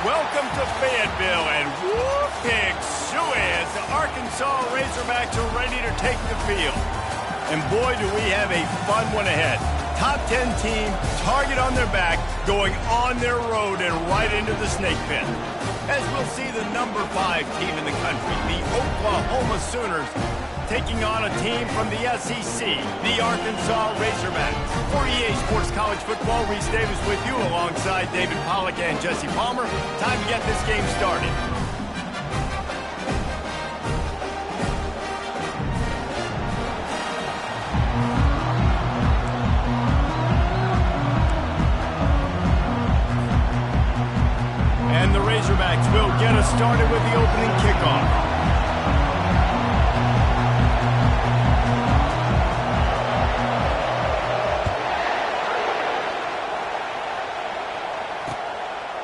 Welcome to Fayetteville, and whoop, pig suey as the Arkansas Razorbacks are ready to take the field. And boy, do we have a fun one ahead. Top 10 team, target on their back, going on their road and right into the snake pit. As we'll see the number 5 team in the country, the Oklahoma Sooners, taking on a team from the SEC, the Arkansas Razorbacks. For EA Sports College Football, Reese Davis with you alongside David Pollack and Jesse Palmer. Time to get this game started. And the Razorbacks will get us started with the opening kickoff.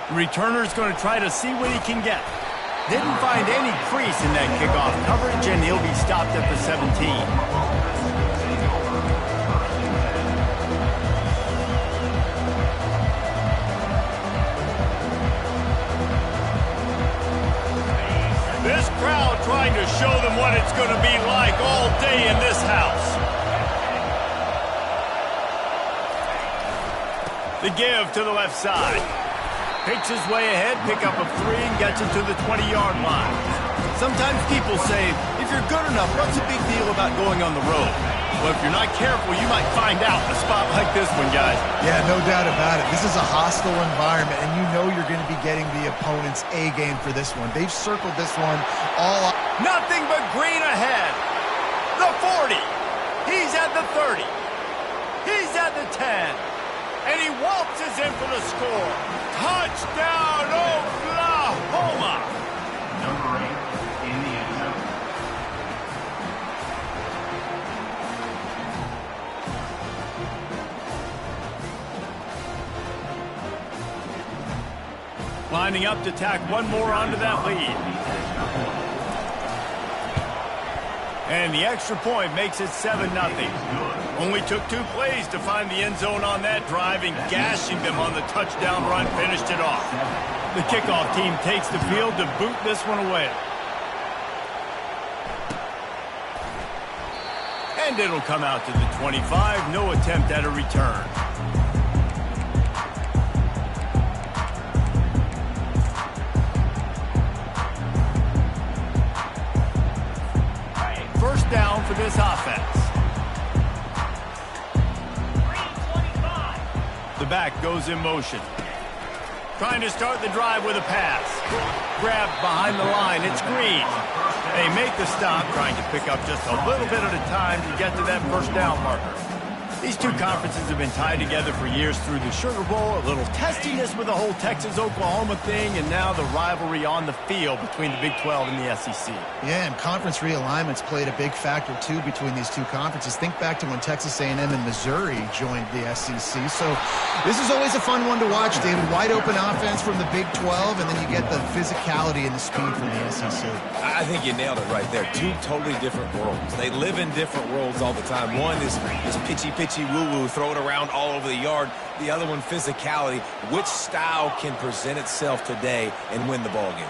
Returner's going to try to see what he can get. Didn't find any crease in that kickoff coverage, and he'll be stopped at the 17. This crowd trying to show them what it's going to be like all day in this house. The give to the left side. Takes his way ahead, pick up of 3, and gets it to the 20-yard line. Sometimes people say, if you're good enough, what's the big deal about going on the road? Well, if you're not careful, you might find out in a spot like this one, guys. Yeah, no doubt about it. This is a hostile environment, and you know you're going to be getting the opponent's A game for this one. They've circled this one all up. Nothing but green ahead. The 40. He's at the 30. He's at the 10. And he waltzes in for the score. Touchdown, Oklahoma! Number 8 in the end zone. Lining up to tack one more onto that lead. And the extra point makes it 7-0. Only took 2 plays to find the end zone on that drive, and gashing them on the touchdown run finished it off. The kickoff team takes the field to boot this one away. And it'll come out to the 25. No attempt at a return. First down for this offense. The back goes in motion. Trying to start the drive with a pass. Grabbed behind the line. It's Green. They make the stop, trying to pick up just a little bit at a time to get to that first down marker. These two conferences have been tied together for years through the Sugar Bowl, a little testiness with the whole Texas-Oklahoma thing, and now the rivalry on the field between the Big 12 and the SEC. Yeah, and conference realignments played a big factor, too, between these two conferences. Think back to when Texas A&M and Missouri joined the SEC. So this is always a fun one to watch, David. Wide open offense from the Big 12, and then you get the physicality and the speed from the SEC. I think you nailed it right there. 2 totally different worlds. They live in different worlds all the time. One is pitchy woo-woo, throw it around all over the yard. The other one, physicality. Which style can present itself today and win the ball game?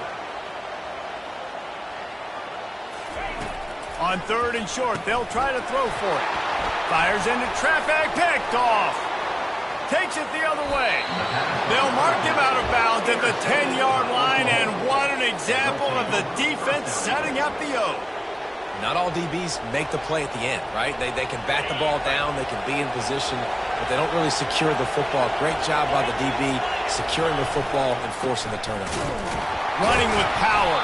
On 3rd and short, they'll try to throw for it. Fires into traffic, picked off. Takes it the other way. They'll mark him out of bounds at the 10-yard line, and what an example of the defense setting up the O. Not all DBs make the play at the end, right? They can bat the ball down, they can be in position, but they don't really secure the football. Great job by the DB securing the football and forcing the turnover. Running with power.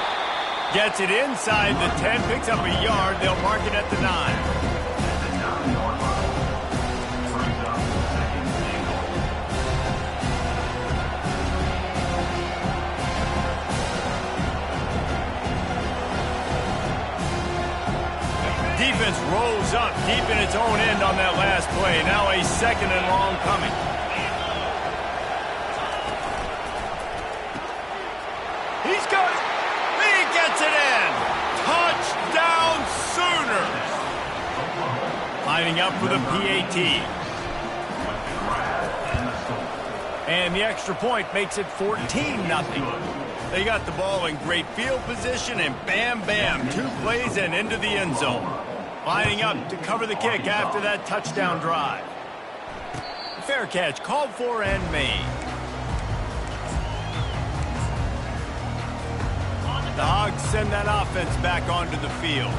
Gets it inside the 10, picks up a yard. They'll mark it at the 9. Defense rolls up deep in its own end on that last play. Now a 2nd and long coming. He's got it. He gets it in. Touchdown Sooners. Lining up for the PAT. And the extra point makes it 14-0. They got the ball in great field position, and bam, bam, 2 plays and into the end zone. Lining up to cover the kick after that touchdown drive. Fair catch called for and made. The Hogs send that offense back onto the field.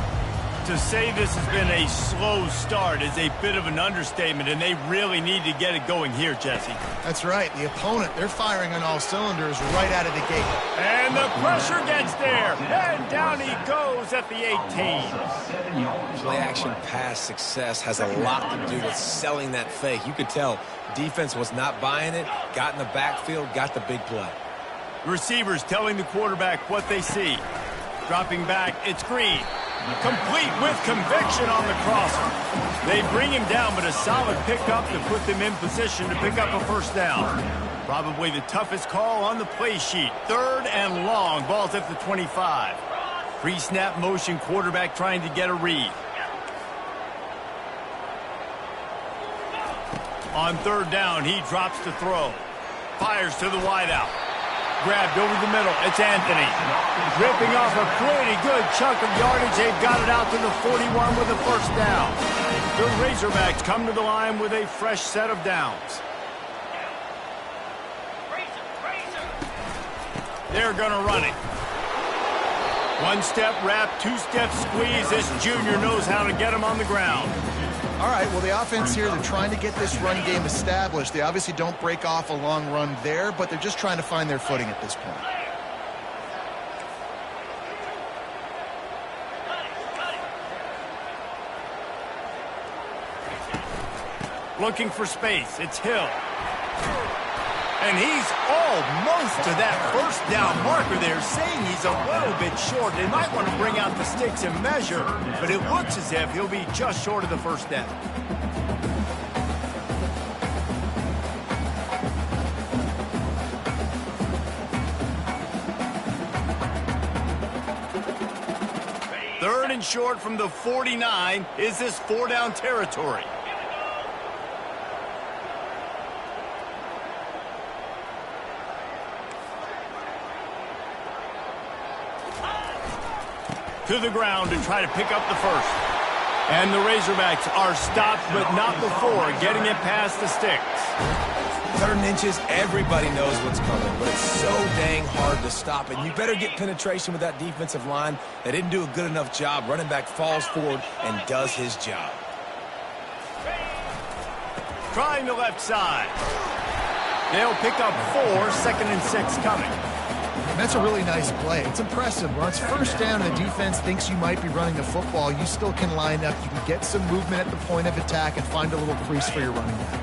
To say this has been a slow start is a bit of an understatement, and they really need to get it going here, Jesse. That's right. The opponent, they're firing on all cylinders right out of the gate. And the pressure gets there, and down he goes at the 18. Play-action pass success has a lot to do with selling that fake. You could tell defense was not buying it, got in the backfield, got the big play. Receivers telling the quarterback what they see. Dropping back, it's Green. Complete with conviction on the crosser. They bring him down, but a solid pickup to put them in position to pick up a first down. Probably the toughest call on the play sheet. 3rd and long. Ball's at the 25. Pre-snap motion, quarterback trying to get a read. On 3rd down, he drops to throw. Fires to the wideout. Grabbed over the middle. It's Anthony. Ripping off a pretty good chunk of yardage. They've got it out to the 41 with a first down. The Razorbacks come to the line with a fresh set of downs. They're going to run it. 1-step wrap, 2-step squeeze. This junior knows how to get him on the ground. All right, well, the offense here, they're trying to get this run game established. They obviously don't break off a long run there, but they're just trying to find their footing at this point. Looking for space. It's Hill. And he's almost to that first down marker there, saying he's a little bit short. They might want to bring out the sticks and measure, but it looks as if he'll be just short of the first down. Third and short from the 49. Is this 4-down territory? To the ground to try to pick up the first. And the Razorbacks are stopped, but not before getting it past the sticks. 3rd and inches, everybody knows what's coming, but it's so dang hard to stop it. You better get penetration with that defensive line. They didn't do a good enough job. Running back falls forward and does his job. Trying the left side. They'll pick up 4, 2nd and 6 coming. That's a really nice play. It's impressive. Once first down and the defense thinks you might be running the football, you still can line up. You can get some movement at the point of attack and find a little crease for your running back.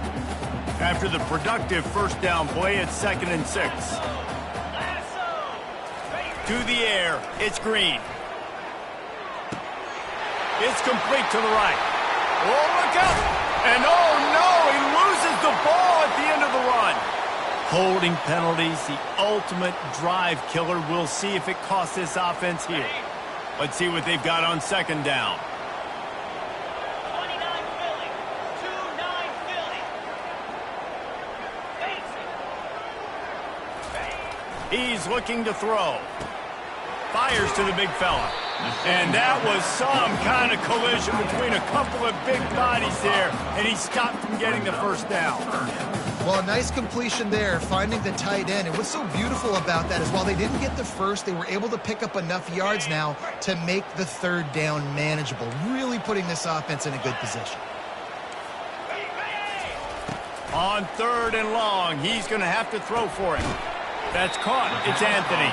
After the productive first down play, it's 2nd and 6. To the air, it's Green. It's complete to the right. Oh, look out! And oh no, he loses the ball at the end of the run. Holding penalties, the ultimate drive killer. We'll see if it costs this offense here. Let's see what they've got on 2nd down. 29 Philly. 2-9 Philly. He's looking to throw. Fires to the big fella. And that was some kind of collision between a couple of big bodies there, and he stopped from getting the first down. Well, a nice completion there, finding the tight end. And what's so beautiful about that is while they didn't get the first, they were able to pick up enough yards now to make the 3rd down manageable, really putting this offense in a good position. On 3rd and long, he's going to have to throw for it. That's caught. It's Anthony.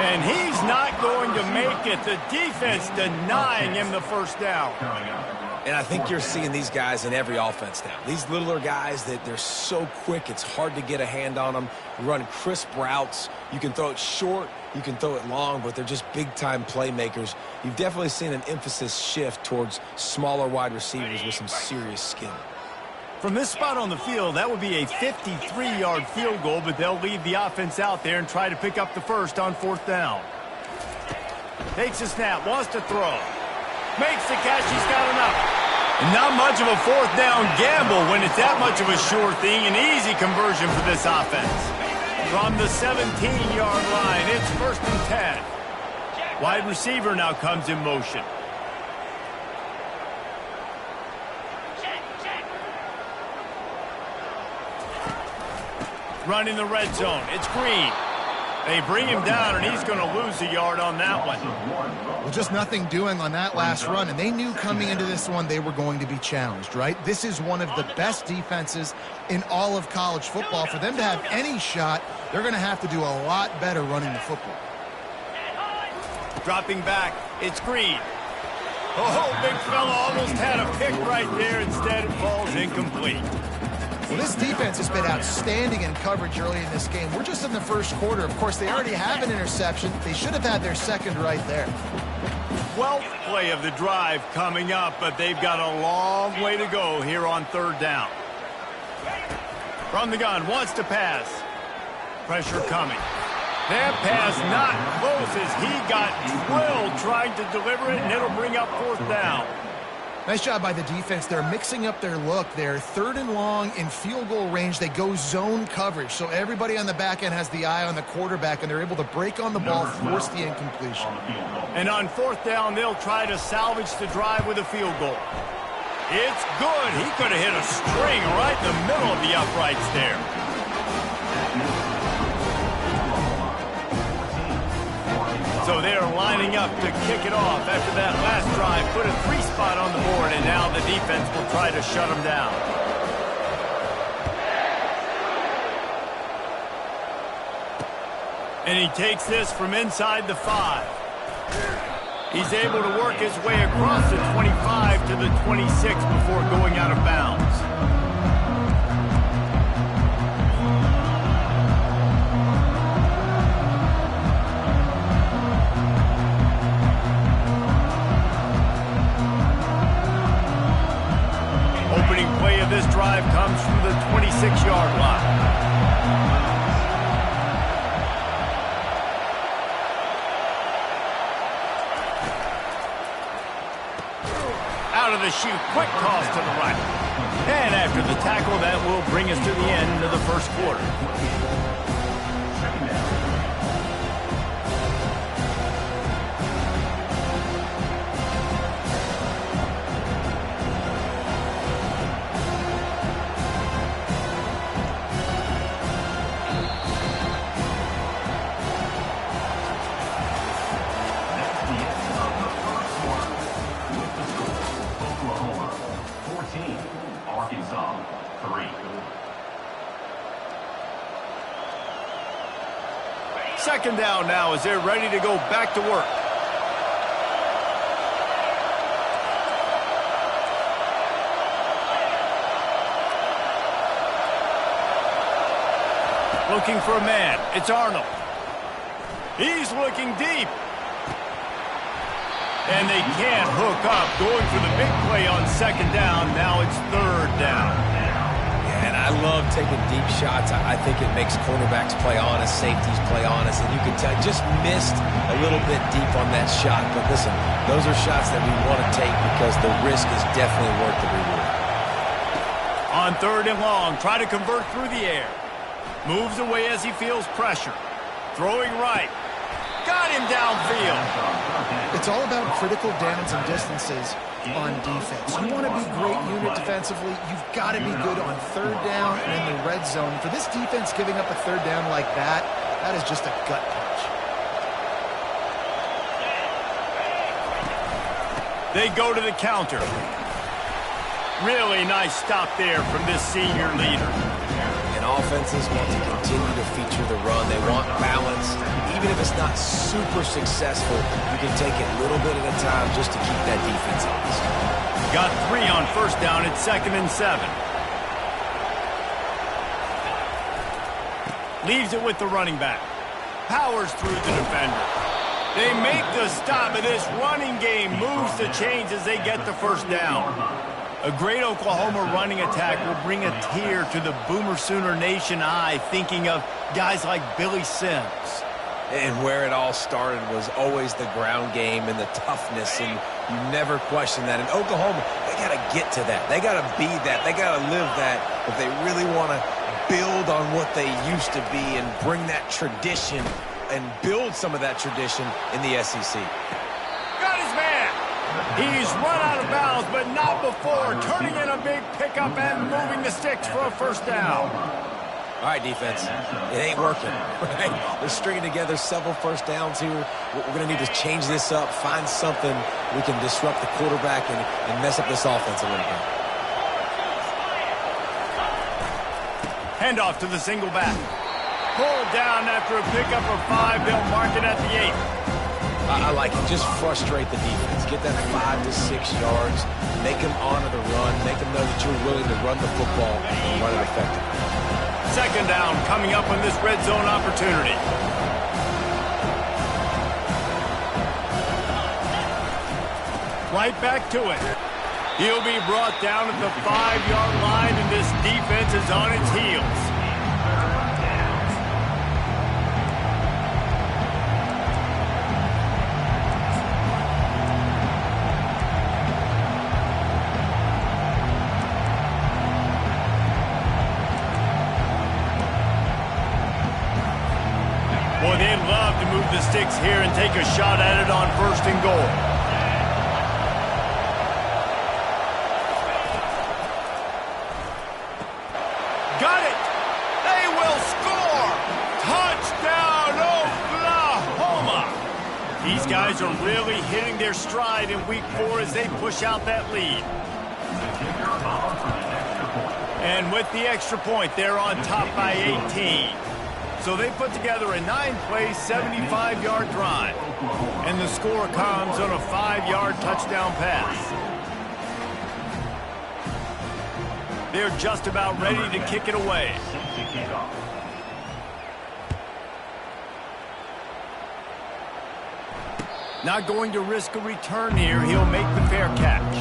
And he's not going to make it. The defense denying him the first down. And I think you're seeing these guys in every offense now. These littler guys, that they're so quick, it's hard to get a hand on them. Run crisp routes. You can throw it short, you can throw it long, but they're just big-time playmakers. You've definitely seen an emphasis shift towards smaller wide receivers with some serious skill. From this spot on the field, that would be a 53-yard field goal, but they'll leave the offense out there and try to pick up the first on 4th down. Takes a snap, wants to throw. Makes the catch, he's got enough. And not much of a 4th down gamble when it's that much of a sure thing, an easy conversion for this offense. From the 17-yard line, it's 1st and 10. Wide receiver now comes in motion. Running the red zone. It's Green. They bring him down, and he's going to lose a yard on that one. Well, just nothing doing on that last run, and they knew coming into this one they were going to be challenged, right? This is one of the best defenses in all of college football. For them to have any shot, they're going to have to do a lot better running the football. Dropping back, it's Green. Oh, big fella almost had a pick right there. Instead, it falls incomplete. Well, this defense has been outstanding in coverage early in this game. We're just in the first quarter. Of course, they already have an interception. They should have had their second right there. 12th play of the drive coming up, but they've got a long way to go here on 3rd down. From the gun, wants to pass. Pressure coming. That pass not close as he got drilled trying to deliver it, and it'll bring up 4th down. Nice job by the defense. They're mixing up their look. They're 3rd and long in field goal range. They go zone coverage, so everybody on the back end has the eye on the quarterback, and they're able to break on the ball, force the incompletion. And on 4th down, they'll try to salvage the drive with a field goal. It's good. He could have hit a string right in the middle of the uprights there. So they're lining up to kick it off after that last drive. Put a 3 spot on the board, and now the defense will try to shut them down. And he takes this from inside the 5. He's able to work his way across the 25 to the 26 before going out of bounds. This drive comes from the 26-yard line. Out of the chute, quick toss to the right. And after the tackle, that will bring us to the end of the first quarter. Second down now as they're ready to go back to work. Looking for a man. It's Arnold. He's looking deep. And they can't hook up. Going for the big play on second down. Now it's 3rd down. And I love taking deep shots. I think it makes cornerbacks play honest, safeties play honest, and you can tell just missed a little bit deep on that shot. But listen, those are shots that we want to take because the risk is definitely worth the reward. On 3rd and long, try to convert through the air. Moves away as he feels pressure. Throwing right. Got him downfield. It's all about critical downs and distances on defense. You want to be great unit defensively, you've got to be good on 3rd down and in the red zone. For this defense giving up a 3rd down like that, that is just a gut punch. They go to the counter. Really nice stop there from this senior leader. And offenses want to continue to feature the run. They want balance. Even if it's not super successful, you can take it little bit at a time just to keep that defense honest. Got 3 on 1st down. It's 2nd and 7. Leaves it with the running back. Powers through the defender. They make the stop, and this running game moves the chains as they get the 1st down. A great Oklahoma running attack will bring a tear to the Boomer Sooner Nation eye, thinking of guys like Billy Sims. And where it all started was always the ground game and the toughness. And You never question that. In Oklahoma, they got to get to that. They got to be that. They got to live that if they really want to build on what they used to be and bring that tradition and build some of that tradition in the SEC. Got his man. He's run out of bounds, but not before turning in a big pickup and moving the sticks for a first down. All right, defense, it ain't working, right? They're stringing together several first downs here. We're going to need to change this up, find something we can disrupt the quarterback and mess up this offense a little bit. Handoff to the single back. Pulled down after a pickup of 5. They'll mark it at the 8. I like it. Just frustrate the defense. Get that 5 to 6 yards. Make them honor the run. Make them know that you're willing to run the football and run it effectively. Second down coming up on this red zone opportunity. Right back to it. He'll be brought down at the 5-yard line, and this defense is on its heels. Boy, they'd love to move the sticks here and take a shot at it on 1st and goal. Got it! They will score! Touchdown, Oklahoma! These guys are really hitting their stride in Week 4 as they push out that lead. And with the extra point, they're on top by 18. So they put together a 9-play, 75-yard drive. And the score comes on a 5-yard touchdown pass. They're just about ready to kick it away. Not going to risk a return here. He'll make the fair catch.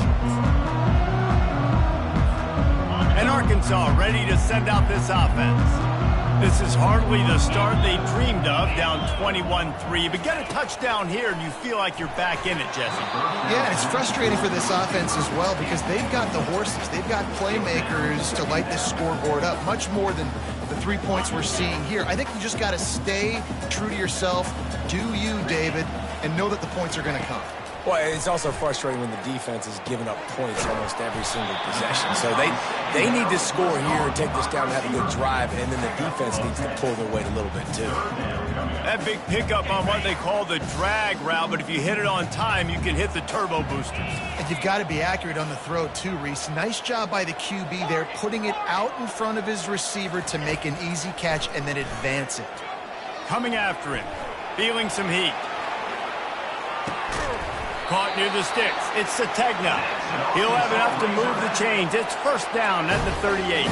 And Arkansas ready to send out this offense. This is hardly the start they dreamed of, down 21-3. But get a touchdown here, and you feel like you're back in it, Jesse. Yeah, and it's frustrating for this offense as well because they've got the horses. They've got playmakers to light this scoreboard up, much more than the 3 points we're seeing here. I think you just got to stay true to yourself, do you, David, and know that the points are going to come. Well, it's also frustrating when the defense is giving up points almost every single possession. So they need to score here and take this down and have a good drive, and then the defense needs to pull their weight a little bit too. That big pickup on what they call the drag route, but if you hit it on time, you can hit the turbo boosters. And you've got to be accurate on the throw too, Reese. Nice job by the QB there, putting it out in front of his receiver to make an easy catch and then advance it. Coming after him, feeling some heat. Caught near the sticks. It's Sategna. He'll have enough to move the chains. It's first down at the 38.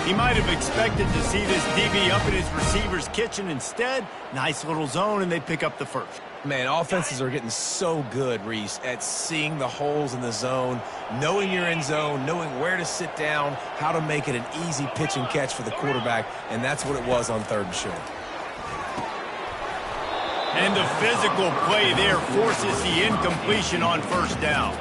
He might have expected to see this DB up in his receiver's kitchen. Instead, nice little zone, and they pick up the first. Man, offenses are getting so good, Reese, at seeing the holes in the zone, knowing you're in zone, knowing where to sit down, how to make it an easy pitch and catch for the quarterback, and that's what it was on 3rd and short. And the physical play there forces the incompletion on 1st down.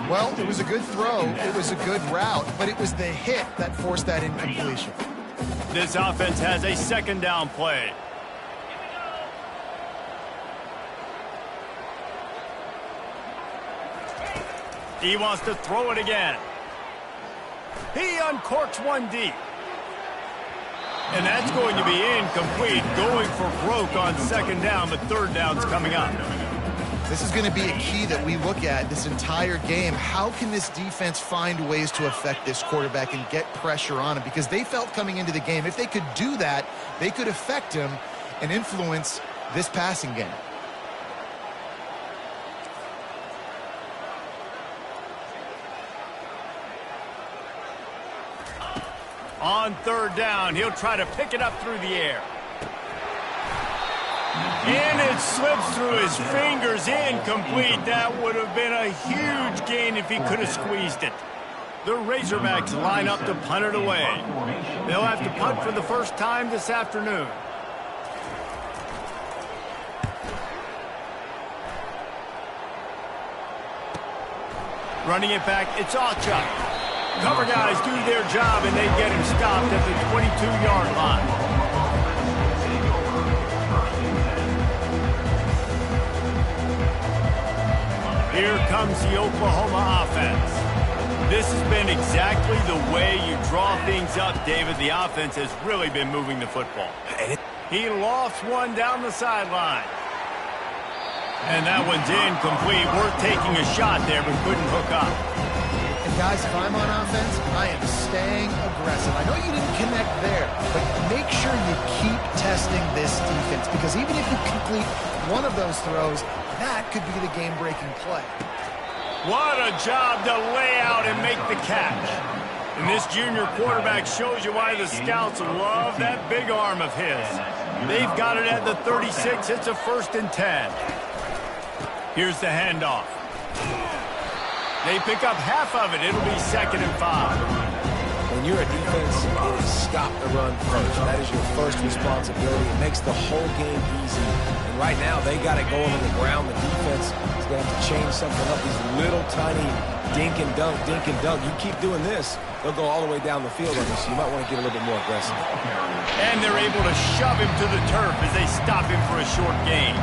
Well, it was a good throw. It was a good route, but it was the hit that forced that incompletion. This offense has a 2nd down play. He wants to throw it again. He uncorks one deep. And that's going to be incomplete, going for broke on 2nd down, but 3rd down's coming up. This is going to be a key that we look at this entire game. How can this defense find ways to affect this quarterback and get pressure on him? Because they felt coming into the game, if they could do that, they could affect him and influence this passing game. On 3rd down, he'll try to pick it up through the air. And it slips through his fingers, incomplete. That would have been a huge gain if he could have squeezed it. The Razorbacks line up to punt it away. They'll have to punt for the first time this afternoon. Running it back, it's Ncaa25. Cover guys do their job, and they get him stopped at the 22-yard line. Here comes the Oklahoma offense. This has been exactly the way you draw things up, David. The offense has really been moving the football. He lofts one down the sideline. And that one's incomplete. Worth taking a shot there, but couldn't hook up. And guys, if I'm on offense, I am staying aggressive. I know you didn't connect there, but make sure you keep testing this defense, because even if you complete one of those throws, that could be the game-breaking play. What a job to lay out and make the catch. And this junior quarterback shows you why the scouts love that big arm of his. They've got it at the 36. It's a 1st and 10. Here's the handoff. They pick up half of it. It'll be 2nd and 5. When you're a defense, it is stop the run first. That is your first responsibility. It makes the whole game easy. And right now, they got it going on the ground. The defense is going to have to change something up. These little tiny dink and dunk, dink and dunk. You keep doing this, they'll go all the way down the field on this. So you might want to get a little bit more aggressive. And they're able to shove him to the turf as they stop him for a short gain.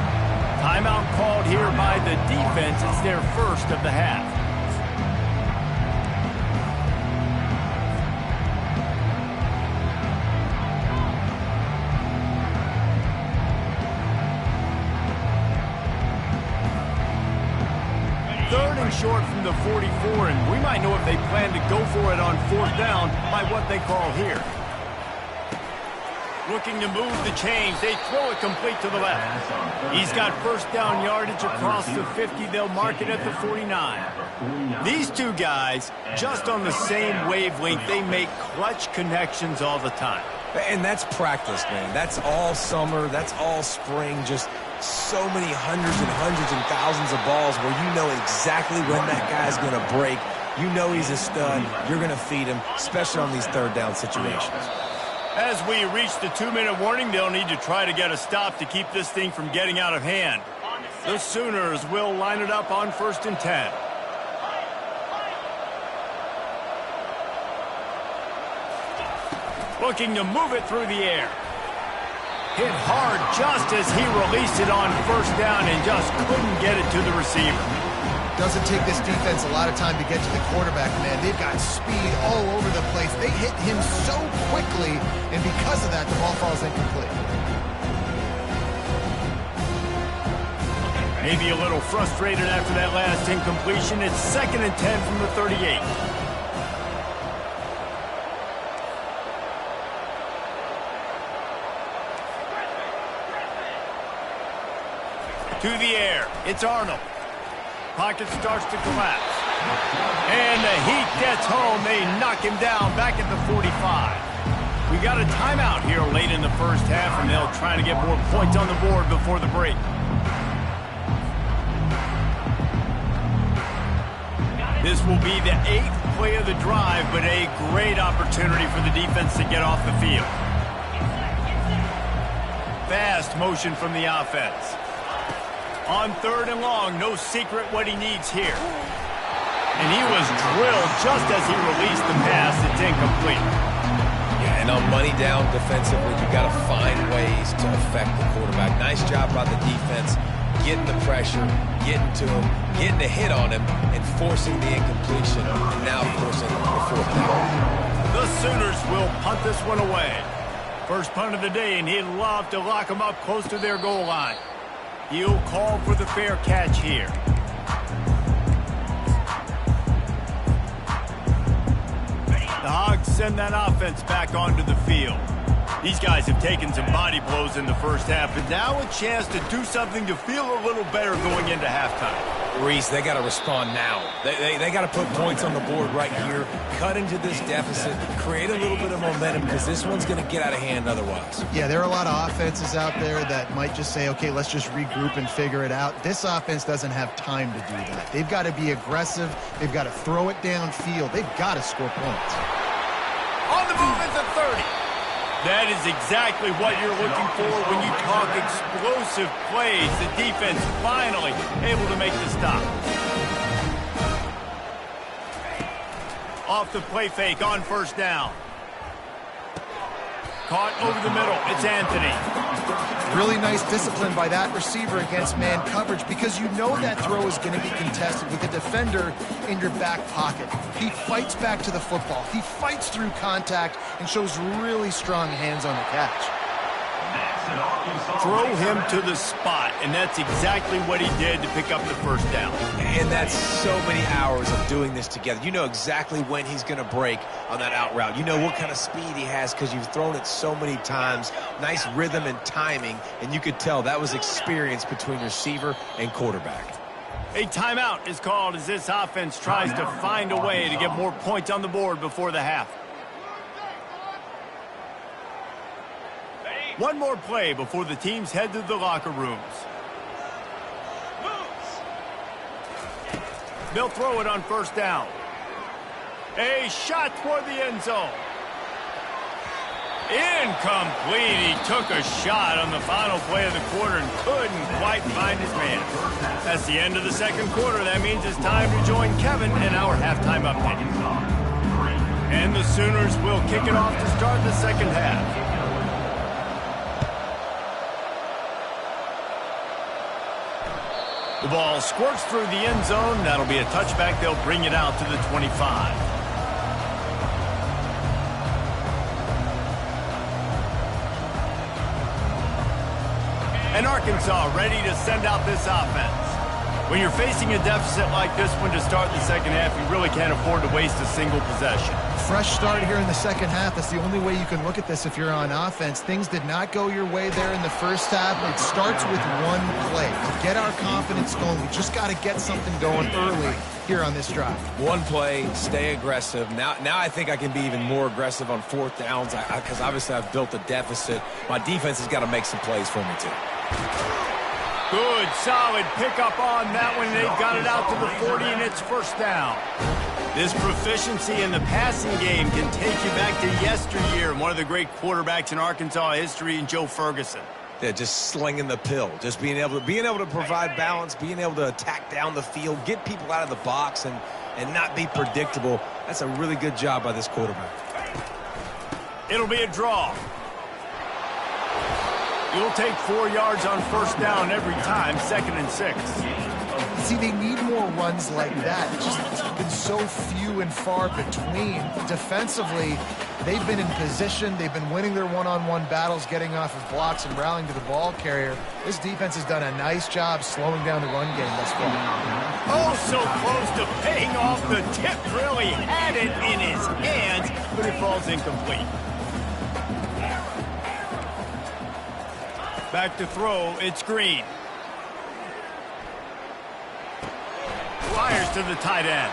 Timeout called here by the defense. It's their first of the half. Third and short from the 44, and we might know if they plan to go for it on 4th down by what they call here. Looking to move the chains. They throw it complete to the left. He's got 1st down yardage across the 50. They'll mark it at the 49. These two guys, just on the same wavelength, they make clutch connections all the time. And that's practice, man. That's all summer. That's all spring. Just so many hundreds and thousands of balls where you know exactly when that guy's going to break. You know he's a stud. You're going to feed him, especially on these 3rd down situations. As we reach the 2-minute warning, they'll need to try to get a stop to keep this thing from getting out of hand. The Sooners will line it up on 1st and 10. Looking to move it through the air. Hit hard just as he released it on 1st down and just couldn't get it to the receiver. Doesn't take this defense a lot of time to get to the quarterback, man. They've got speed all over the place. They hit him so quickly, and because of that, the ball falls incomplete. Maybe a little frustrated after that last incompletion. It's 2nd and 10 from the 38. To the air. It's Arnold. Pocket starts to collapse. And the heat gets home. They knock him down back at the 45. We got a timeout here late in the 1st half, and they'll try to get more points on the board before the break. This will be the 8th play of the drive, but a great opportunity for the defense to get off the field. Fast motion from the offense. On 3rd and long, no secret what he needs here. And he was drilled just as he released the pass. It's incomplete. Yeah, and on money down defensively, you got to find ways to affect the quarterback. Nice job by the defense, getting the pressure, getting to him, getting a hit on him, and forcing the incompletion, and now forcing the 4th down. The Sooners will punt this one away. First punt of the day, and he'd love to lock them up close to their goal line. He'll call for the fair catch here. The Hogs send that offense back onto the field. These guys have taken some body blows in the 1st half, but now a chance to do something to feel a little better going into halftime. Reese, they got to respond now. They got to put points on the board right here, cut into this deficit, create a little bit of momentum, because this one's going to get out of hand otherwise. Yeah, there are a lot of offenses out there that might just say, okay, let's just regroup and figure it out. This offense doesn't have time to do that. They've got to be aggressive. They've got to throw it downfield. They've got to score points. On the move at the 30. That is exactly what you're looking for when you talk explosive plays. The defense finally able to make the stop. Off the play fake on first down. Caught over the middle. It's Anthony. Really nice discipline by that receiver against man coverage because you know that throw is going to be contested with the defender in your back pocket. He fights back to the football. He fights through contact and shows really strong hands on the catch. Throw him to the spot, and that's exactly what he did to pick up the first down. And that's so many hours of doing this together. You know exactly when he's going to break on that out route. You know what kind of speed he has because you've thrown it so many times. Nice rhythm and timing, and you could tell that was experience between receiver and quarterback. A timeout is called as this offense tries to find a way to get more points on the board before the half. One more play before the teams head to the locker rooms. They'll throw it on first down. A shot toward the end zone. Incomplete. He took a shot on the final play of the quarter and couldn't quite find his man. That's the end of the second quarter. That means it's time to join Kevin in our halftime update. And the Sooners will kick it off to start the second half. The ball squirts through the end zone. That'll be a touchback. They'll bring it out to the 25. And Arkansas ready to send out this offense. When you're facing a deficit like this one to start the second half, you really can't afford to waste a single possession. Fresh start here in the second half. That's the only way you can look at this if you're on offense. Things did not go your way there in the first half. It starts with one play. To get our confidence going, we just got to get something going early here on this drive. One play, stay aggressive. Now I think I can be even more aggressive on fourth downs because obviously I've built a deficit. My defense has got to make some plays for me too. Good, solid pickup on that one. They've got it out to the 40, and it's first down. This proficiency in the passing game can take you back to yesteryear. One of the great quarterbacks in Arkansas history, in Joe Ferguson. Yeah, just slinging the pill, just being able to provide balance, being able to attack down the field, get people out of the box, and not be predictable. That's a really good job by this quarterback. It'll be a draw. You'll take 4 yards on first down every time, 2nd and 6. See, they need more runs like that. It's just been so few and far between. Defensively, they've been in position. They've been winning their one-on-one battles, getting off of blocks and rallying to the ball carrier. This defense has done a nice job slowing down the run game thus far. Oh, so close to paying off. The tip really had it in his hands, but it falls incomplete. Back to throw, it's Green. Flyers to the tight end.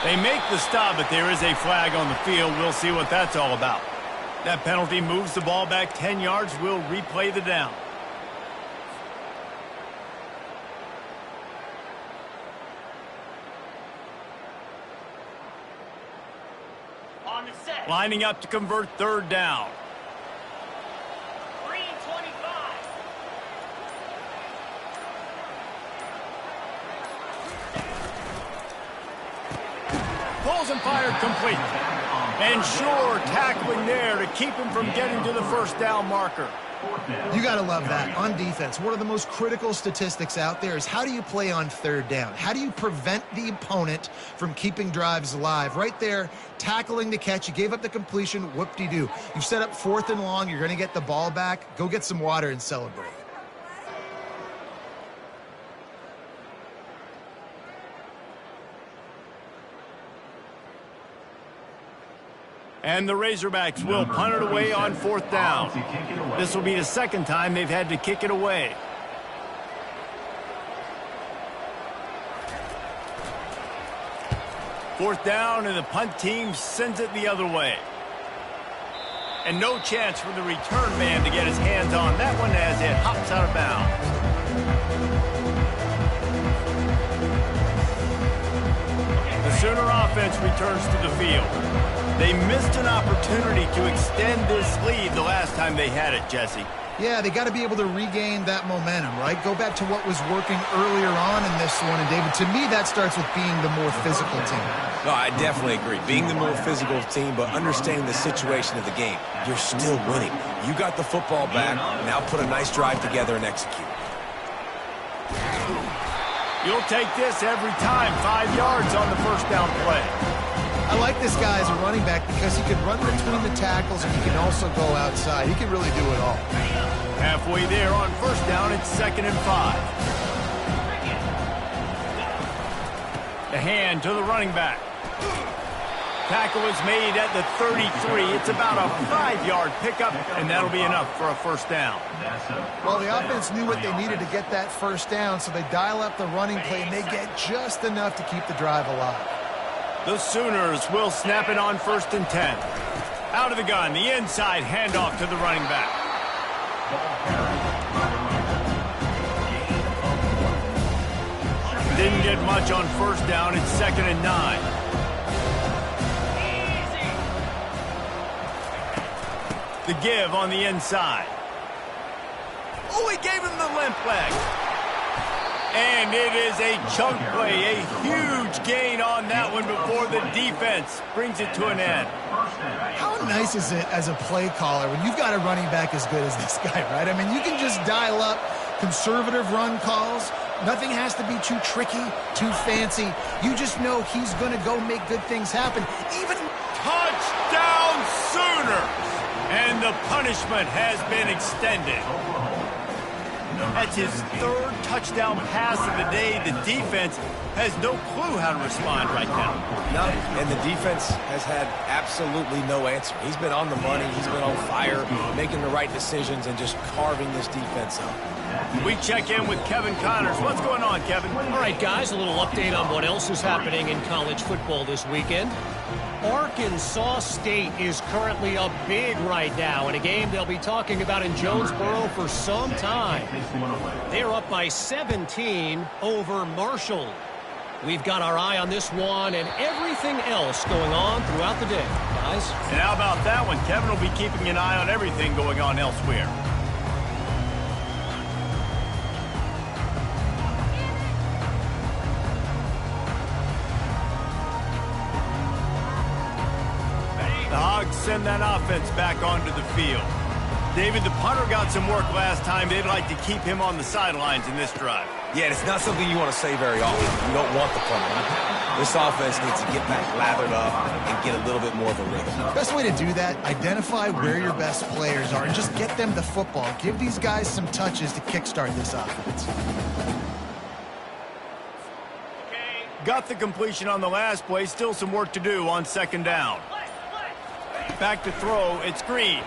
They make the stop, but there is a flag on the field. We'll see what that's all about. That penalty moves the ball back 10 yards. We'll replay the down. On the set. Lining up to convert third down. Pulls and fired complete. And sure, tackling there to keep him from getting to the first down marker. You got to love that. On defense, one of the most critical statistics out there is how do you play on third down? How do you prevent the opponent from keeping drives alive? Right there, tackling the catch. You gave up the completion. Whoop-de-doo. You've set up 4th and long. You're going to get the ball back. Go get some water and celebrate. And the Razorbacks will punt it away on 4th down. This will be the second time they've had to kick it away. Fourth down, and the punt team sends it the other way. And no chance for the return man to get his hands on that one as it hops out of bounds. The Sooner offense returns to the field. They missed an opportunity to extend this lead the last time they had it, Jesse. Yeah, they got to be able to regain that momentum, right? Go back to what was working earlier on in this one. And, David, to me, that starts with being the more physical team. No, I definitely agree. Being the more physical team, but understanding the situation of the game. You're still winning. You got the football back. Now put a nice drive together and execute. You'll take this every time. 5 yards on the first down play. I like this guy as a running back because he can run between the tackles and he can also go outside. He can really do it all. Halfway there on first down, it's 2nd and 5. The hand to the running back. Tackle is made at the 33. It's about a 5-yard pickup, and that'll be enough for a first down. Well, the offense knew what they needed to get that first down, so they dial up the running play, and they get just enough to keep the drive alive. The Sooners will snap it on 1st and 10. Out of the gun, the inside handoff to the running back. Didn't get much on first down. It's 2nd and 9. The give on the inside. Oh, he gave him the limp leg. And it is a chunk play, a huge gain on that one before the defense brings it to an end. How nice is it as a play caller when you've got a running back as good as this guy, right? I mean, you can just dial up conservative run calls. Nothing has to be too tricky, too fancy. You just know he's going to go make good things happen. Even touchdown Sooners! And the punishment has been extended. That's his 3rd touchdown pass of the day. The defense has no clue how to respond right now. No, and the defense has had absolutely no answer. He's been on the money. He's been on fire, making the right decisions and just carving this defense up. We check in with Kevin Connors. What's going on, Kevin? All right, guys, a little update on what else is happening in college football this weekend. Arkansas State is currently up big right now in a game they'll be talking about in Jonesboro for some time. They're up by 17 over Marshall. We've got our eye on this one and everything else going on throughout the day, guys. And how about that one? Kevin will be keeping an eye on everything going on elsewhere. The Hogs send that offense back onto the field. David, the punter got some work last time. They'd like to keep him on the sidelines in this drive. Yeah, it's not something you want to say very often. You don't want the punter. This offense needs to get back lathered up and get a little bit more of a rhythm. Best way to do that, identify where your best players are and just get them the football. Give these guys some touches to kickstart this offense. Got the completion on the last play. Still some work to do on 2nd down. Back to throw. It's Green.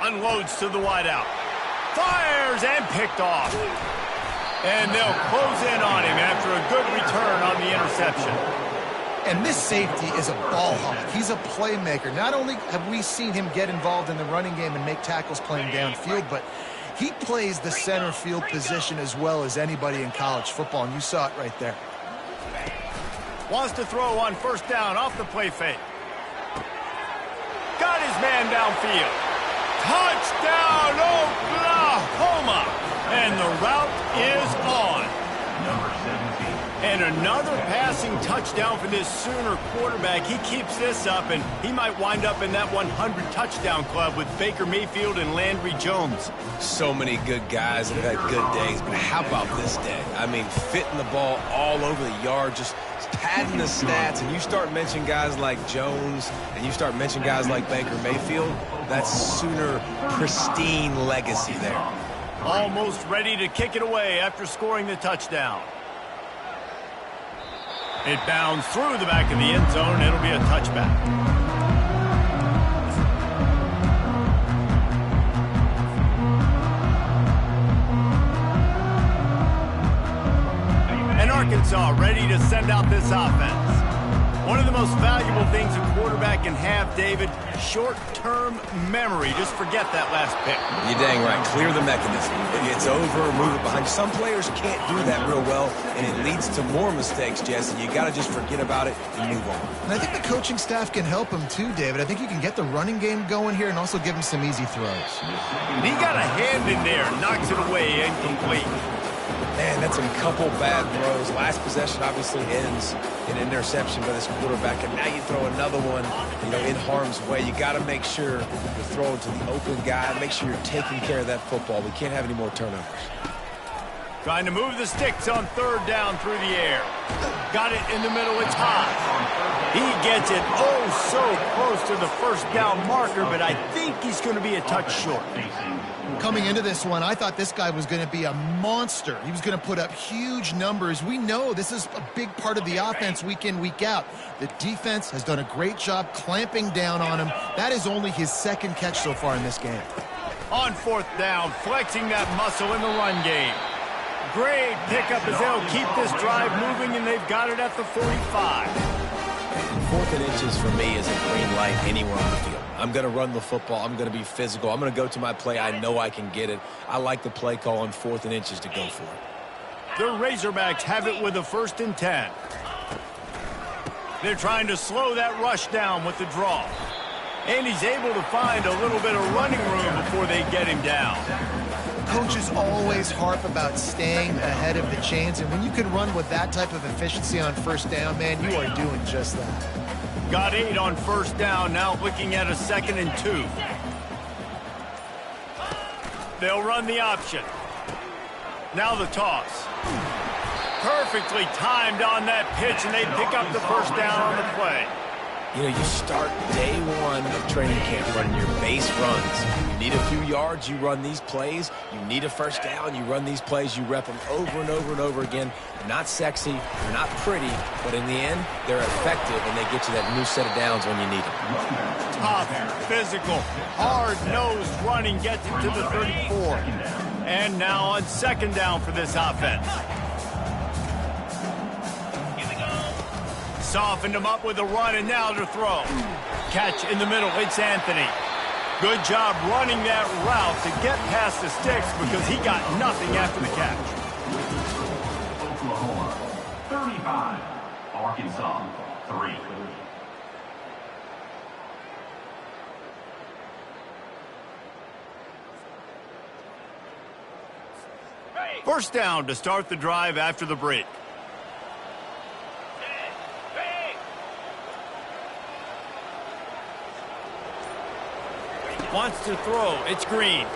Unloads to the wideout. Fires and picked off. And they'll close in on him after a good return on the interception. And this safety is a ball hawk. He's a playmaker. Not only have we seen him get involved in the running game and make tackles playing downfield, but he plays the center field position as well as anybody in college football, and you saw it right there. Wants to throw on 1st down off the play fake. Got his man downfield. Touchdown, Oklahoma! And the route is on. And another passing touchdown for this Sooner quarterback. He keeps this up, and he might wind up in that 100 touchdown club with Baker Mayfield and Landry Jones. So many good guys that have had good days, but how about this day? I mean, fitting the ball all over the yard, just padding the stats, and you start mentioning guys like Jones, and you start mentioning guys like Baker Mayfield, that's Sooner pristine legacy there. Almost ready to kick it away after scoring the touchdown. It bounds through the back of the end zone, and it'll be a touchback. And Arkansas ready to send out this offense. One of the most valuable things a quarterback can have, David, short-term memory. Just forget that last pick. You're dang right. Clear the mechanism. It's over, move it behind you. Some players can't do that real well, and it leads to more mistakes, Jesse. You got to just forget about it and move on. And I think the coaching staff can help him too, David. I think you can get the running game going here and also give him some easy throws. And he got a hand in there, knocks it away, incomplete. Man, that's a couple bad throws. Last possession obviously ends in interception by this quarterback, and now you throw another one, in harm's way. You got to make sure you're throwing to the open guy. Make sure you're taking care of that football. We can't have any more turnovers. Trying to move the sticks on third down through the air. Got it in the middle. It's high. He gets it so close to the first down marker, but I think he's going to be a touch short. Coming into this one, I thought this guy was going to be a monster. He was going to put up huge numbers. We know this is a big part of the offense week in, week out. The defense has done a great job clamping down on him. That is only his second catch so far in this game. On fourth down, flexing that muscle in the run game. Great pickup as they'll keep this drive moving, and they've got it at the 45. Fourth and inches for me is a green light anywhere on the field. I'm going to run the football. I'm going to be physical. I'm going to go to my play. I know I can get it. I like the play call on fourth and inches to go for it. The Razorbacks have it with a 1st and 10. They're trying to slow that rush down with the draw. And he's able to find a little bit of running room before they get him down. Coaches always harp about staying ahead of the chains, and when you can run with that type of efficiency on first down, man, you are doing just that. Got 8 on first down, now looking at a 2nd and 2. They'll run the option. Now the toss. Perfectly timed on that pitch, and they pick up the first down on the play. You start day one of training camp running your base runs. You need a few yards, you run these plays. You need a first down, you run these plays. You rep them over and over and over again. They're not sexy, they're not pretty, but in the end, they're effective, and they get you that new set of downs when you need them. Tough, physical, hard-nosed running gets him to the 34. And now on 2nd down for this offense. Softened him up with a run, and now to throw. Catch in the middle. It's Anthony. Good job running that route to get past the sticks because he got nothing after the catch. Oklahoma, 35. Arkansas, 3. First down to start the drive after the break. Wants to throw. It's Green.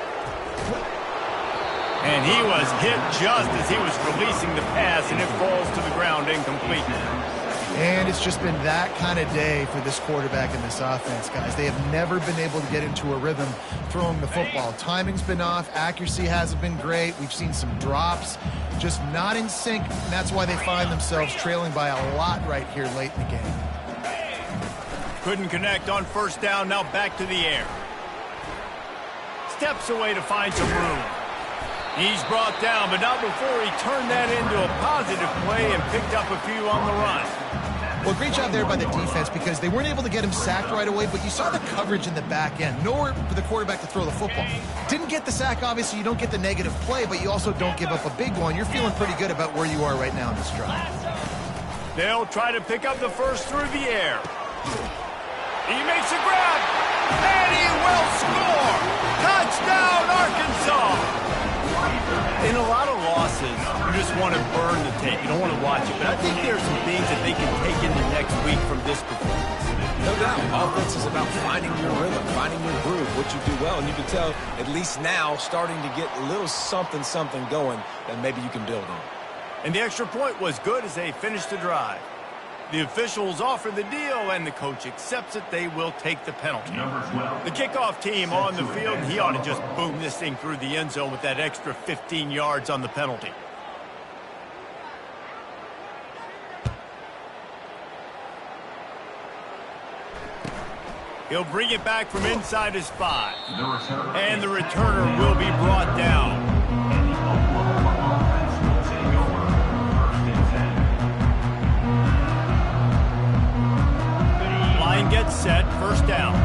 And he was hit just as he was releasing the pass, and it falls to the ground incomplete. And it's just been that kind of day for this quarterback in this offense, guys. They have never been able to get into a rhythm throwing the football. Timing's been off. Accuracy hasn't been great. We've seen some drops. Just not in sync, and that's why they find themselves trailing by a lot right here late in the game. Couldn't connect on first down. Now back to the air. Steps away to find some room. He's brought down, but not before he turned that into a positive play and picked up a few on the run. Well, great job there by the defense because they weren't able to get him sacked right away, but you saw the coverage in the back end. Nowhere for the quarterback to throw the football. Didn't get the sack, obviously. You don't get the negative play, but you also don't give up a big one. You're feeling pretty good about where you are right now in this drive. They'll try to pick up the first through the air. He makes a grab, and he will score! Touchdown, Arkansas! In a lot of losses, you just want to burn the tape. You don't want to watch it. But I think there's some things that they can take into next week from this performance. No doubt. Offense is about finding your rhythm, finding your groove, what you do well. And you can tell, at least now, starting to get a little something going that maybe you can build on. And the extra point was good as they finished the drive. The officials offer the deal, and the coach accepts it. They will take the penalty. The kickoff team on the field, he ought to just boom this thing through the end zone with that extra 15 yards on the penalty. He'll bring it back from inside his 5. And the returner will be brought down. set, first down.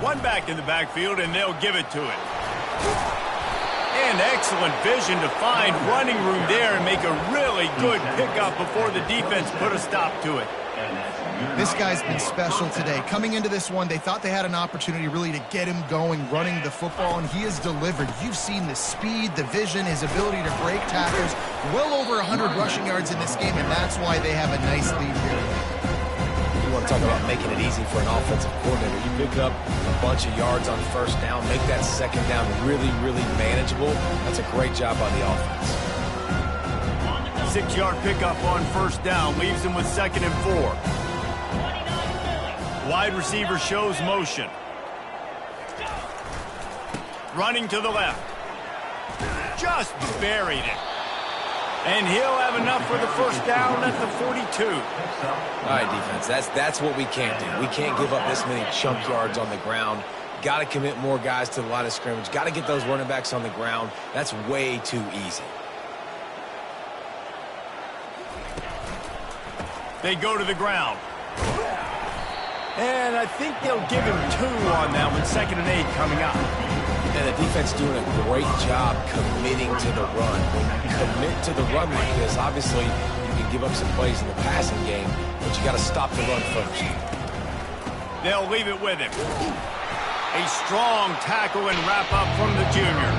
One back in the backfield, and they'll give it to it. And excellent vision to find running room there and make a really good pickup before the defense put a stop to it. This guy's been special today. Coming into this one, they thought they had an opportunity really to get him going, running the football, and he has delivered. You've seen the speed, the vision, his ability to break tackles. Well over 100 rushing yards in this game, and that's why they have a nice lead here. You want to talk about making it easy for an offensive coordinator. You pick up a bunch of yards on first down, make that second down really, really manageable. That's a great job by the offense. 6-yard pickup on first down leaves him with 2nd and 4. Wide receiver shows motion. Running to the left. Just buried it. And he'll have enough for the first down at the 42. All right, defense, that's what we can't do. We can't give up this many chunk yards on the ground. Got to commit more guys to the line of scrimmage. Got to get those running backs on the ground. That's way too easy. They go to the ground. And I think they'll give him 2 on that one. 2nd and 8 coming up. And the defense doing a great job committing to the run. When you commit to the run like this, obviously you can give up some plays in the passing game, but you got to stop the run first. They'll leave it with him. A strong tackle and wrap up from the junior.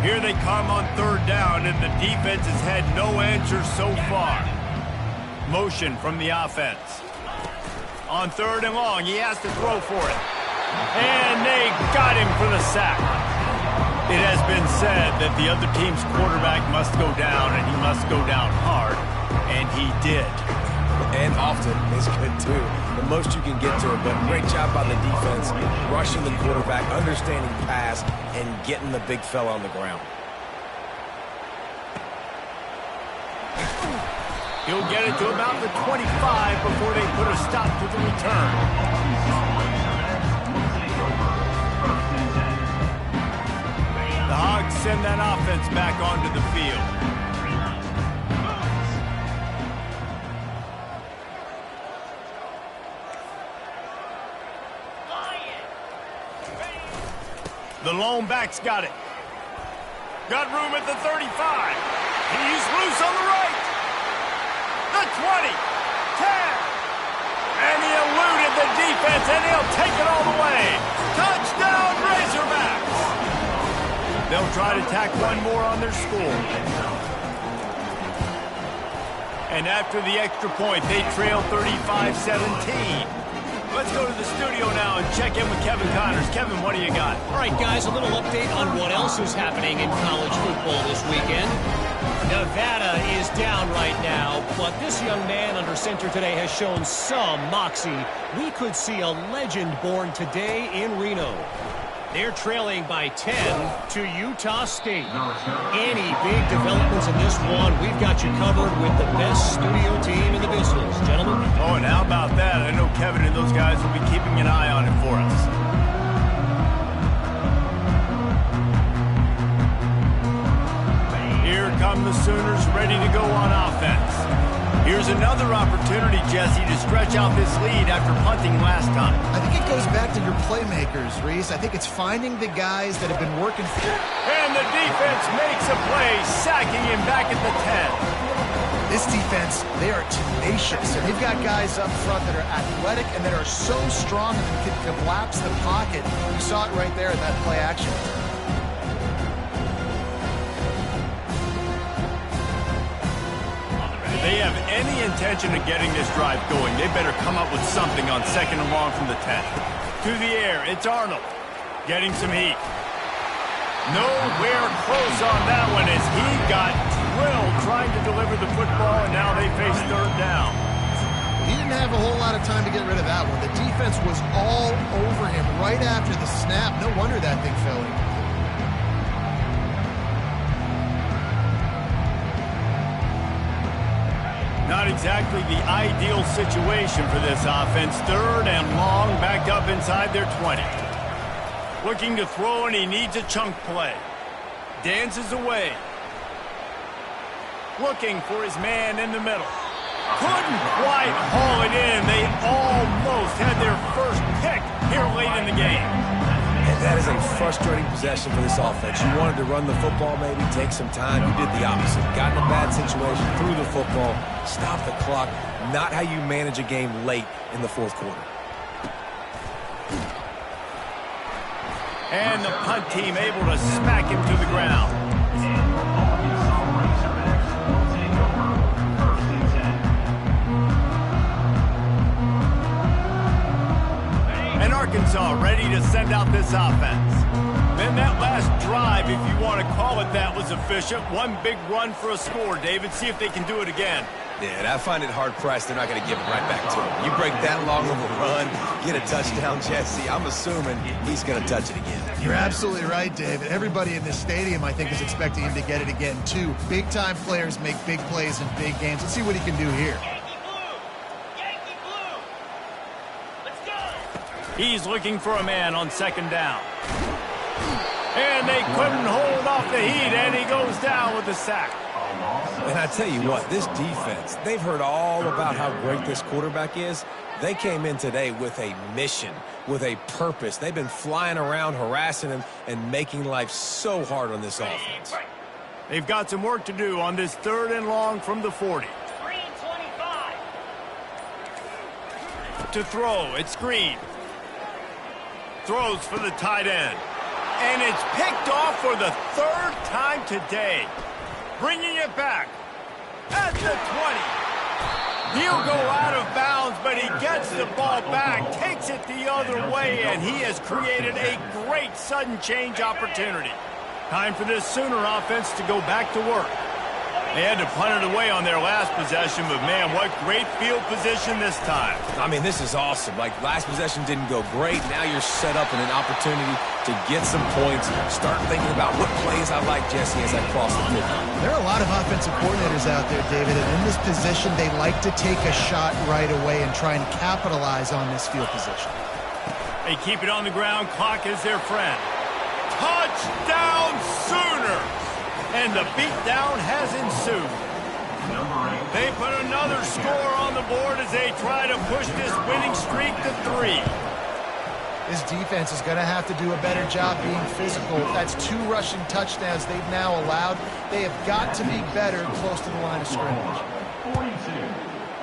Here they come on 3rd down, and the defense has had no answer so far. Motion from the offense. On 3rd and long, he has to throw for it. And they got him for the sack. It has been said that the other team's quarterback must go down, and he must go down hard. And he did. And often is good, too. The most you can get to it, but great job by the defense, rushing the quarterback, understanding pass, and getting the big fella on the ground. He'll get it to about the 25 before they put a stop to the return. The Hogs send that offense back onto the field. The lone back's got it. Got room at the 35. He's loose on the right. The 20. 10. And he eluded the defense, and he'll take it all the way. Touchdown, Razorbacks. They'll try to tack one more on their score. And after the extra point, they trail 35-17. Let's go to the studio now and check in with Kevin Connors. Kevin, what do you got? All right, guys, a little update on what else is happening in college football this weekend. Nevada is down right now, but this young man under center today has shown some moxie. We could see a legend born today in Reno. They're trailing by 10 to Utah State. Any big developments in this one, we've got you covered with the best studio team in the business. Gentlemen? Oh, and how about that? I know Kevin and those guys will be keeping an eye on it for us. Here come the Sooners ready to go on offense. Here's another opportunity, Jesse, to stretch out this lead after punting last time. I think it goes back to your playmakers, Reese. I think it's finding the guys that have been working for you. And the defense makes a play, sacking him back at the 10. This defense, they are tenacious, and they've got guys up front that are athletic and that are so strong that they can collapse the pocket. You saw it right there in that play action. If they have any intention of getting this drive going, they better come up with something on 2nd and long from the 10. To the air, it's Arnold. Getting some heat. Nowhere close on that one as he got drilled trying to deliver the football, and now they face 3rd down. He didn't have a whole lot of time to get rid of that one. The defense was all over him right after the snap. No wonder that thing fell in. Not exactly the ideal situation for this offense. 3rd and long, backed up inside their 20. Looking to throw, and he needs a chunk play. dances away. Looking for his man in the middle. Couldn't quite haul it in. They almost had their first pick here late in the game. And that is a frustrating possession for this offense. You wanted to run the football, maybe take some time. You did the opposite. Got in a bad situation, threw the football, stopped the clock. Not how you manage a game late in the fourth quarter. And the punt team able to smack him to the ground. And Arkansas ready to send out this offense. Then that last drive, if you want to call it that, was efficient. One big run for a score, David. See if they can do it again. Yeah, and I find it hard-pressed they're not going to give it right back to him. You break that long of a run, get a touchdown, Jesse, I'm assuming he's going to touch it again. You're absolutely right, David. Everybody in this stadium, I think, is expecting him to get it again, too. Big-time players make big plays in big games. Let's see what he can do here. Yankee blue! Yankee blue! Let's go! He's looking for a man on second down. And they couldn't hold off the heat, and he goes down with the sack. And I tell you what, this defense, they've heard all about how great this quarterback is. They came in today with a mission, with a purpose. They've been flying around, harassing him, and making life so hard on this offense. They've got some work to do on this 3rd and long from the 40. Green 25. To throw, it's Green. Throws for the tight end. And it's picked off for the 3rd time today. Bringing it back at the 20. He'll go out of bounds, but he gets the ball back, takes it the other way, and he has created a great sudden change opportunity. Time for this Sooner offense to go back to work. They had to punt it away on their last possession, but man, what great field position this time. I mean, this is awesome. Like, last possession didn't go great. Now you're set up in an opportunity to get some points. Start thinking about what plays I like, Jesse, as I cross the field. There are a lot of offensive coordinators out there, David, and in this position, they like to take a shot right away and try and capitalize on this field position. They keep it on the ground. Clock is their friend. Touchdown Sooners! And the beatdown has ensued. They put another score on the board as they try to push this winning streak to 3. This defense is going to have to do a better job being physical. That's 2 rushing touchdowns they've now allowed. They have got to be better close to the line of scrimmage. 42,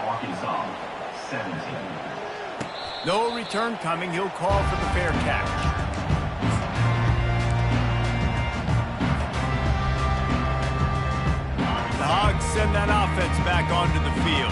Arkansas 17. No return coming. He'll call for the fair catch. The Hogs send that offense back onto the field.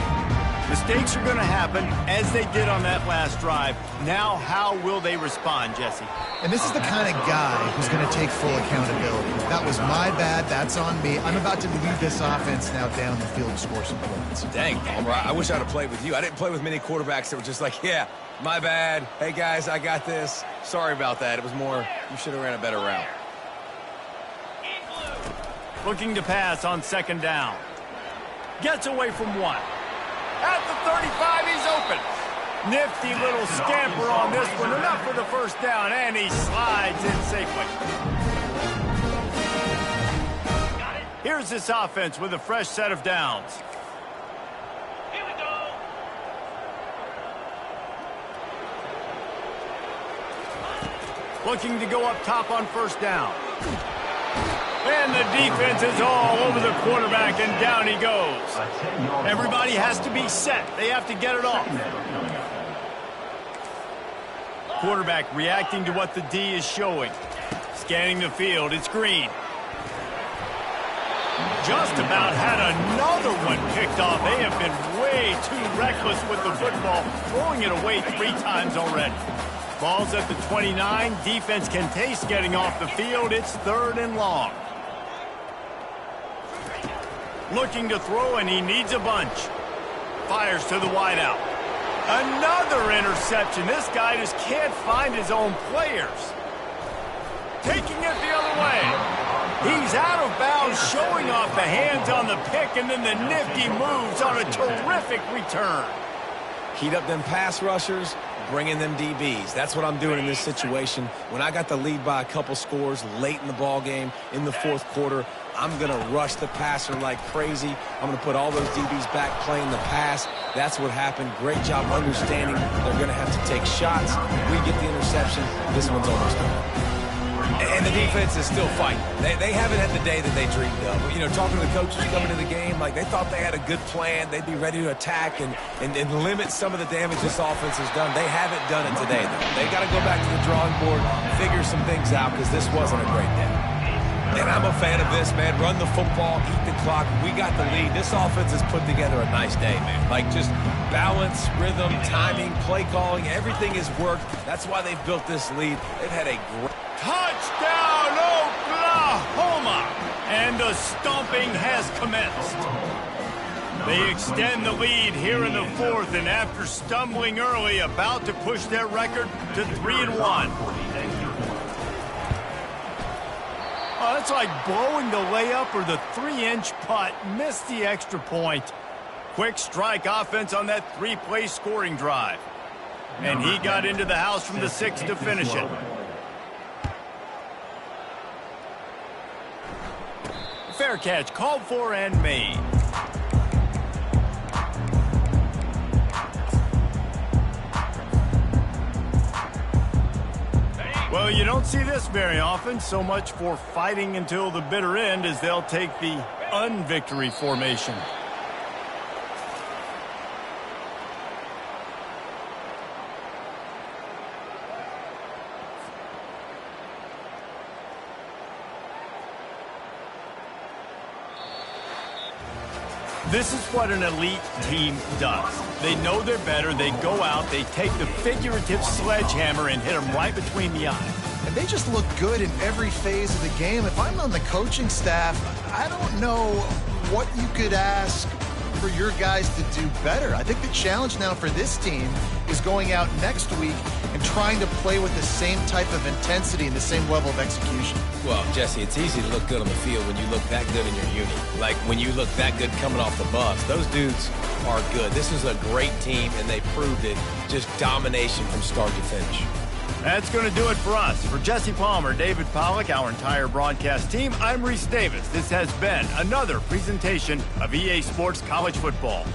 Mistakes are going to happen as they did on that last drive. Now, how will they respond, Jesse? And this is the kind of guy who's going to take full accountability. That was my bad. That's on me. I'm about to lead this offense now down the field and score some points. Dang, Palmer, I wish I'd have played with you. I didn't play with many quarterbacks that were just like, yeah, my bad. Hey, guys, I got this. Sorry about that. It was more, you should have ran a better route. Looking to pass on second down. Gets away from 1. At the 35, he's open. Nifty little scamper on this one. Enough for the first down, and he slides in safely. Here's this offense with a fresh set of downs. Here we go. Looking to go up top on first down. And the defense is all over the quarterback, and down he goes. Everybody has to be set. They have to get it off. Quarterback reacting to what the D is showing. Scanning the field, it's Green. Just about had another one picked off. They have been way too reckless with the football, throwing it away 3 times already. Ball's at the 29. Defense can taste getting off the field. It's 3rd and long. Looking to throw, and he needs a bunch. Fires to the wideout. Another interception. This guy just can't find his own players. Taking it the other way. He's out of bounds, showing off the hands on the pick, and then the nifty moves on a terrific return. Heat up them pass rushers, bringing them DBs. That's what I'm doing in this situation. When I got the lead by a couple scores late in the ball game in the fourth quarter, I'm going to rush the passer like crazy. I'm going to put all those DBs back playing the pass. That's what happened. Great job understanding they're going to have to take shots. We get the interception. This one's almost done. And the defense is still fighting. They haven't had the day that they dreamed of. You know, talking to the coaches coming into the game, like they thought they had a good plan. They'd be ready to attack and limit some of the damage this offense has done. They haven't done it today, though. They got to go back to the drawing board, figure some things out, because this wasn't a great day. And I'm a fan of this, man. Run the football, eat the clock. We got the lead. This offense has put together a nice day, man. Like just balance, rhythm, timing, play calling, everything has worked. That's why they've built this lead. They've had a great... Touchdown, Oklahoma! And the stomping has commenced. They extend the lead here in the fourth, and after stumbling early, about to push their record to 3-1. Oh, that's like blowing the layup or the 3-inch putt. Missed the extra point. Quick strike offense on that 3-play scoring drive. And he got into the house from the 6 to finish it. Fair catch, called for and made. Well, you don't see this very often. So much for fighting until the bitter end as they'll take the unvictory formation. This is what an elite team does. They know they're better. They go out, they take the figurative sledgehammer and hit them right between the eyes. And they just look good in every phase of the game. If I'm on the coaching staff, I don't know what you could ask for your guys to do better. I think the challenge now for this team is going out next week and trying to play with the same type of intensity and the same level of execution. Well, Jesse, it's easy to look good on the field when you look that good in your unit. Like when you look that good coming off the bus. Those dudes are good. This is a great team, and they proved it. Just domination from start to finish. That's going to do it for us. For Jesse Palmer, David Pollack, our entire broadcast team, I'm Reese Davis. This has been another presentation of EA Sports College Football.